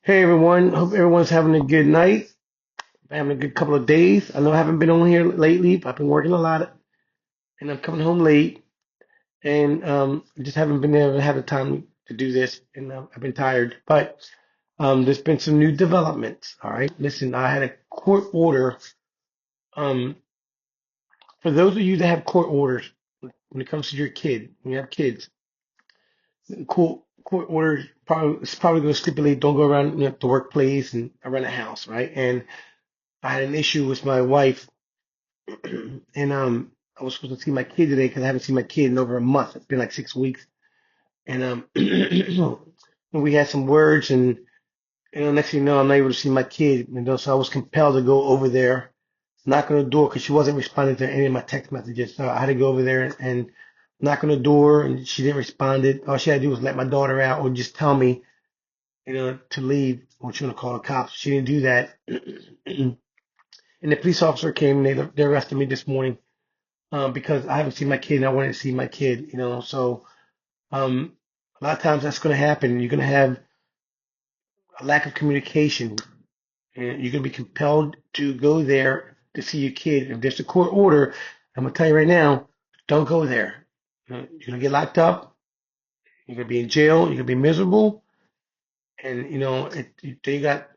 Hey everyone, hope everyone's having a good night, having a good couple of days. I know I haven't been on here lately, but I've been working a lot and I'm coming home late and just haven't been able to have the time to do this and I've been tired. But there's been some new developments. All right, listen, I had a court order. Um, for those of you that have court orders, when it comes to your kid, when you have kids, court orders probably it's probably going to stipulate don't go around the workplace and around the house, right? And I had an issue with my wife and I was supposed to see my kid today because I haven't seen my kid in over a month. It's been like 6 weeks, and and we had some words, and next thing you know, I'm not able to see my kid. So I was compelled to go over there, knock on the door because she wasn't responding to any of my text messages. So I had to go over there and knock on the door, and she didn't respond. All she had to do was let my daughter out or just tell me, to leave or she gonna call the cops. She didn't do that, and the police officer came. And they arrested me this morning because I haven't seen my kid and I wanted to see my kid. So um, a lot of times that's going to happen. You're going to have a lack of communication and you're going to be compelled to go there to see your kid. If there's a court order, I'm going to tell you right now, don't go there. You're going to get locked up. You're going to be in jail. You're going to be miserable. And, then you got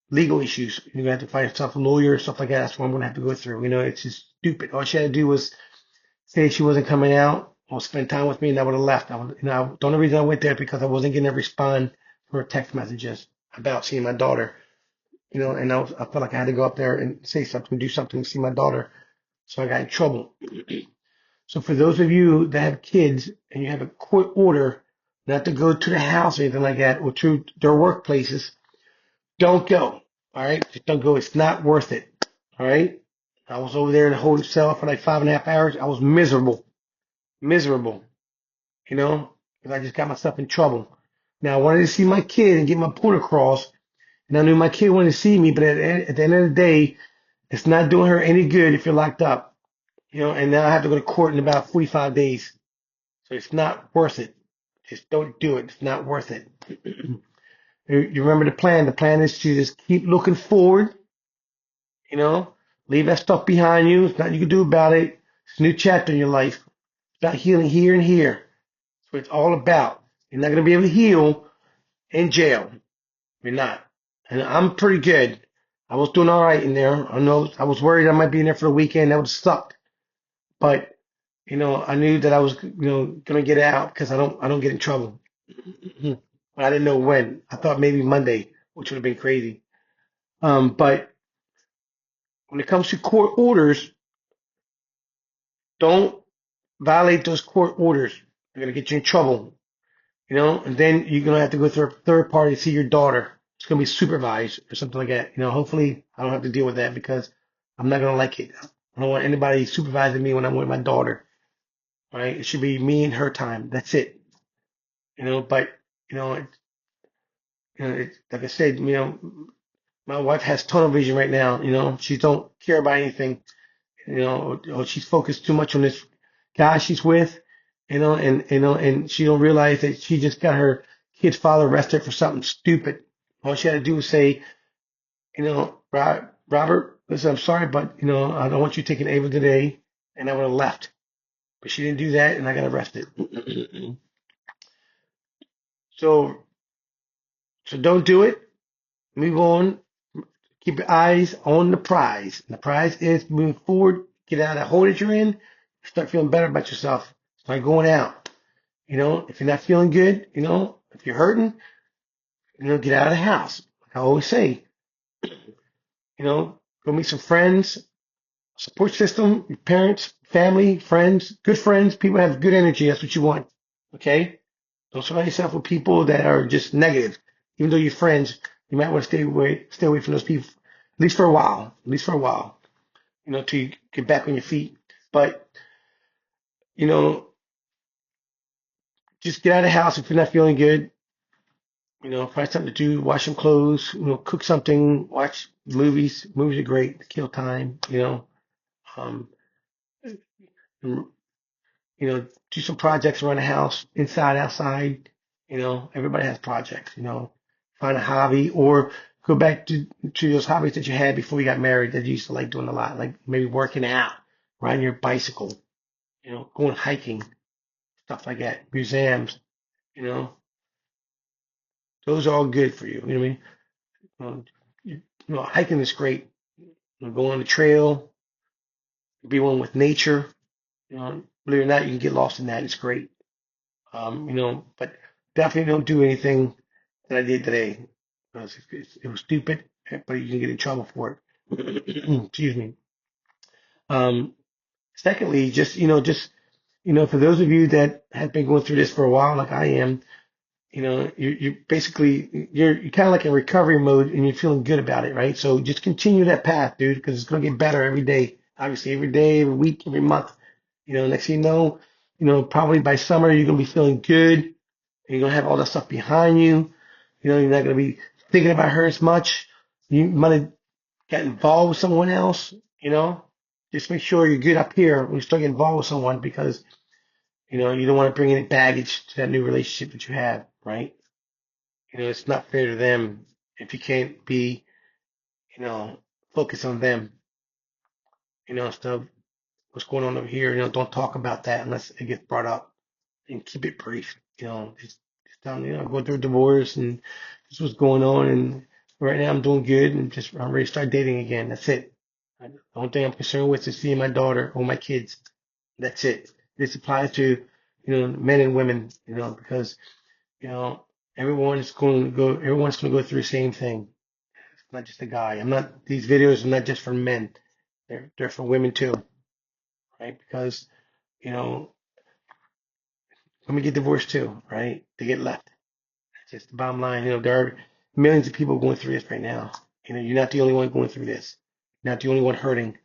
legal issues. You're going to have to find yourself a lawyer, stuff like that. That's what I'm going to have to go through. It's just stupid. All she had to do was say she wasn't coming out or spend time with me, and I would have left. The only reason I went there because I wasn't going to respond to her text messages about seeing my daughter. And I felt like I had to go up there and say something, do something, to see my daughter. So I got in trouble. So for those of you that have kids and you have a court order not to go to the house or anything like that or to their workplaces, don't go. All right, just don't go. It's not worth it. All right. I was over there in the holding cell for like 5.5 hours. I was miserable. Because I just got myself in trouble. Now, I wanted to see my kid and get my point across, and I knew my kid wanted to see me, but at the end of the day, it's not doing her any good if you're locked up. And now I have to go to court in about 45 days. So it's not worth it. Just don't do it. It's not worth it. You remember the plan. The plan is to just keep looking forward, you know, leave that stuff behind you. There's nothing you can do about it. It's a new chapter in your life. It's about healing here and here. That's what it's all about. You're not going to be able to heal in jail. You're not. And I'm pretty good. I was doing all right in there. I know I was worried I might be in there for the weekend. That would have sucked. But, I knew that I was, gonna get out because I don't get in trouble. But I didn't know when. I thought maybe Monday, which would have been crazy. But when it comes to court orders, don't violate those court orders. They're gonna get you in trouble. And then you're gonna have to go through a third party to see your daughter. It's gonna be supervised or something like that. Hopefully I don't have to deal with that because I'm not gonna like it. I don't want anybody supervising me when I'm with my daughter. Right? It should be me and her time. That's it. But you know, it, like I said, my wife has tunnel vision right now. She don't care about anything. Or she's focused too much on this guy she's with. And she don't realize that she just got her kid's father arrested for something stupid. All she had to do was say, Robert, listen, I'm sorry, but I don't want you taking Ava today, and I would have left. But she didn't do that, and I got arrested. So, so don't do it. Move on. Keep your eyes on the prize. And the prize is moving forward. Get out of the hole that you're in. Start feeling better about yourself. Start going out. If you're not feeling good, if you're hurting, get out of the house. Like I always say, go meet some friends, support system, your parents, family, friends, good friends, people have good energy. That's what you want. Okay? Don't surround yourself with people that are just negative. Even though you're friends, you might want to stay away from those people, at least for a while. At least for a while. Till you get back on your feet. But, you know, just get out of the house if you're not feeling good. Find something to do, wash some clothes, cook something, watch movies. Movies are great to kill time. Um, and, do some projects around the house, inside, outside. Everybody has projects. find a hobby, or go back to those hobbies that you had before you got married that you used to like doing a lot, like maybe working out, riding your bicycle, going hiking, stuff like that, museums, you know, those are all good for you. You know what I mean? Hiking is great. Go on the trail, be one with nature. Believe it or not, you can get lost in that. It's great. But definitely don't do anything that I did today. It was stupid, but you can get in trouble for it. Excuse me. Um, Secondly, for those of you that have been going through this for a while, like I am, you basically you're kind of like in recovery mode and you're feeling good about it, right? So just continue that path, dude, because it's gonna get better every day. Obviously, every day, every week, every month. Next thing probably by summer you're gonna be feeling good. You're gonna have all that stuff behind you. You're not gonna be thinking about her as much. You might have got involved with someone else. Just make sure you're good up here when you start getting involved with someone because you don't want to bring any baggage to that new relationship that you have, right? It's not fair to them if you can't be, you know, focus on them, instead of what's going on over here. Don't talk about that unless it gets brought up and keep it brief. Just tell them, going through a divorce and this is what's going on. And right now I'm doing good and I'm ready to start dating again. That's it. The only thing I'm concerned with is seeing my daughter or my kids. That's it. This applies to, men and women, because, you know, everyone's going to go through the same thing. It's not just a guy. These videos are not just for men. They're for women too, right? Because, you know, women get divorced too, right? They get left. That's just the bottom line. There are millions of people going through this right now. You're not the only one going through this. You're not the only one hurting.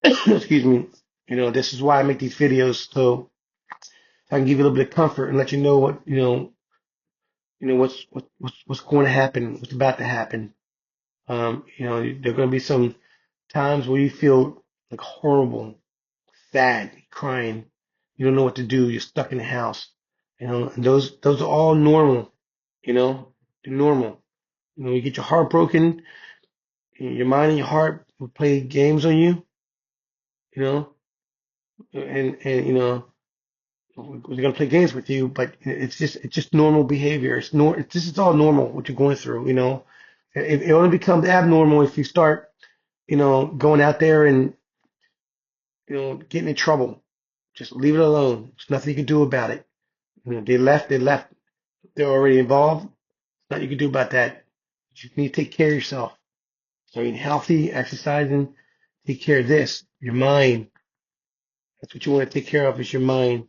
Excuse me. This is why I make these videos so I can give you a little bit of comfort and let you know what, what's going to happen, what's about to happen. There are going to be some times where you feel like horrible, sad, crying. You don't know what to do. You're stuck in the house. And those are all normal. They're normal. You get your heart broken. Your mind and your heart will play games on you. You know, and they're gonna play games with you. But it's just normal behavior. This is all normal what you're going through. It only becomes abnormal if you start going out there and getting in trouble. Just leave it alone. There's nothing you can do about it. They left. They left. They're already involved. There's nothing you can do about that. You need to take care of yourself. So eating healthy, exercising, take care of this. Your mind. That's what you want to take care of is your mind.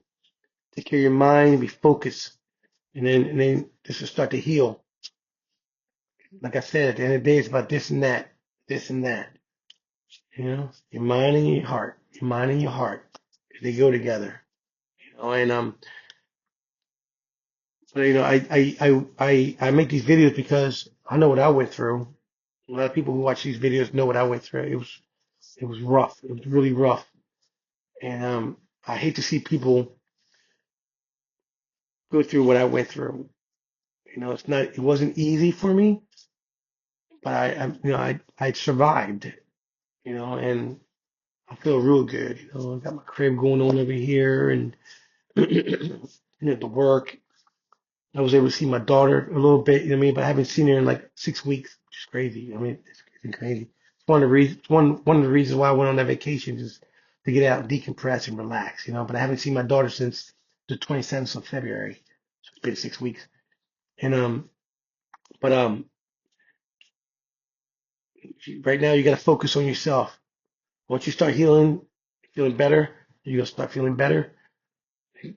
Take care of your mind. Be focused, and then this will start to heal. Like I said, at the end of the day, it's about this and that, this and that. Your mind and your heart. Your mind and your heart. They go together. And but I make these videos because I know what I went through. A lot of people who watch these videos know what I went through. It was rough. It was really rough. And I hate to see people go through what I went through. It wasn't easy for me, but I survived. And I feel real good. I got my crib going on over here, and the work. I was able to see my daughter a little bit, you know what I mean, but I haven't seen her in like 6 weeks, which is crazy. I mean, it's been crazy. It's one of the reasons why I went on that vacation is to get out, decompress, and relax. But I haven't seen my daughter since the 27th of February, so it's been 6 weeks. And but right now you got to focus on yourself. Once you start healing, feeling better, you're gonna start feeling better.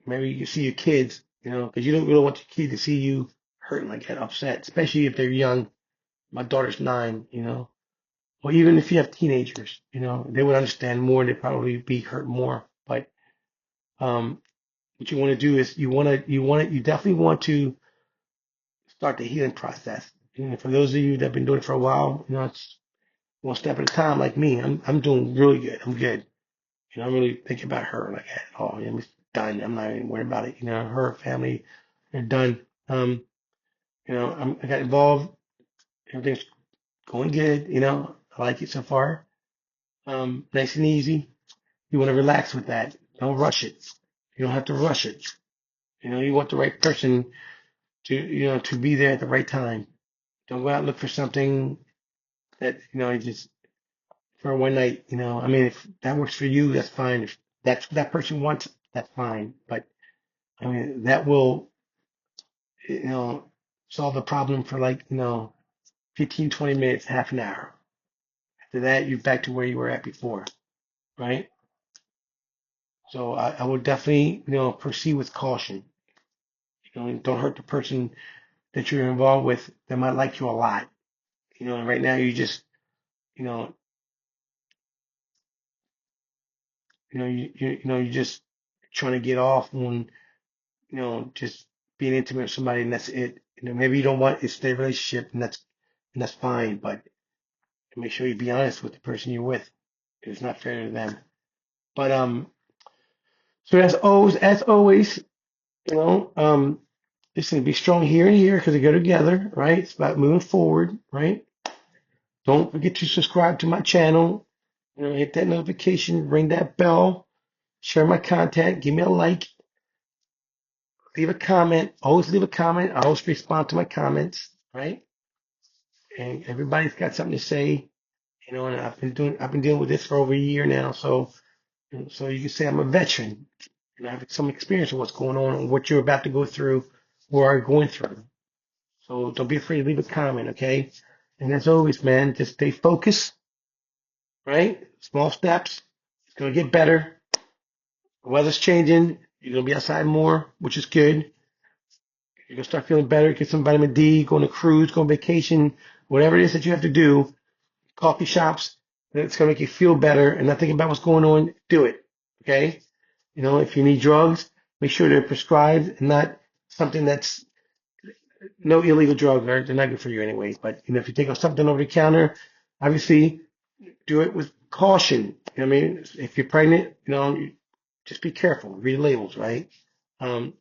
Maybe you can see your kids, because you don't really want your kid to see you hurting like that, upset, especially if they're young. My daughter's 9, or even if you have teenagers, they would understand more. They'd probably be hurt more. But um, what you want to do is you definitely want to start the healing process. For those of you that have been doing it for a while, it's one step at a time. Like me, I'm doing really good. I'm good. I'm really thinking about her like at all. I'm done. I'm not even worried about it. Her family, they're done. I got involved. Everything's going good. I like it so far. Nice and easy. You want to relax with that. Don't rush it. You don't have to rush it. You want the right person to be there at the right time. Don't go out and look for something that, just for one night. I mean, if that works for you, that's fine. If that's what that person wants, that's fine. But I mean, that will, you know, solve the problem for like, 15, 20 minutes, half an hour. After that, you're back to where you were at before, right? So I would definitely, proceed with caution. Don't hurt the person that you're involved with that might like you a lot. And right now you just, you know, you're just trying to get off on, just being intimate with somebody and that's it. Maybe you don't want it's their relationship and that's fine, but make sure you be honest with the person you're with. It's not fair to them. But so as always, you know, um, listen, be strong here and here because they go together, right? It's about moving forward, right? Don't forget to subscribe to my channel. Hit that notification, ring that bell, share my content, give me a like, leave a comment. Always leave a comment. I always respond to my comments, right? And everybody's got something to say, and I've been dealing with this for over a year now, so you can say I'm a veteran and I have some experience with what's going on and what you're about to go through or are going through. So don't be afraid to leave a comment, okay? And as always, man, just stay focused, right? Small steps. It's gonna get better. The weather's changing. You're gonna be outside more, which is good. You're gonna start feeling better. Get some vitamin D. Go on a cruise. Go on vacation. Whatever it is that you have to do. Coffee shops. That's gonna make you feel better and not think about what's going on. Do it, okay? If you need drugs, make sure they're prescribed and not something that's no illegal drugs. Right? They're not good for you anyway. But if you take something over the counter, obviously do it with caution. I mean, if you're pregnant, just be careful. Read the labels, right? Um,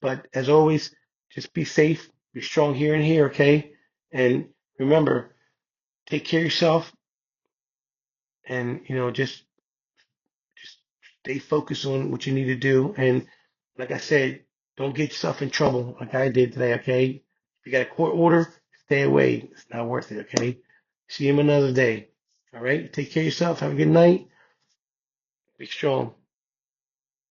but as always, just be safe, be strong here and here, okay? And remember, take care of yourself, and just stay focused on what you need to do. And like I said, don't get yourself in trouble like I did today, okay? If you got a court order, stay away. It's not worth it, okay? See you another day. All right? Take care of yourself. Have a good night. Be strong.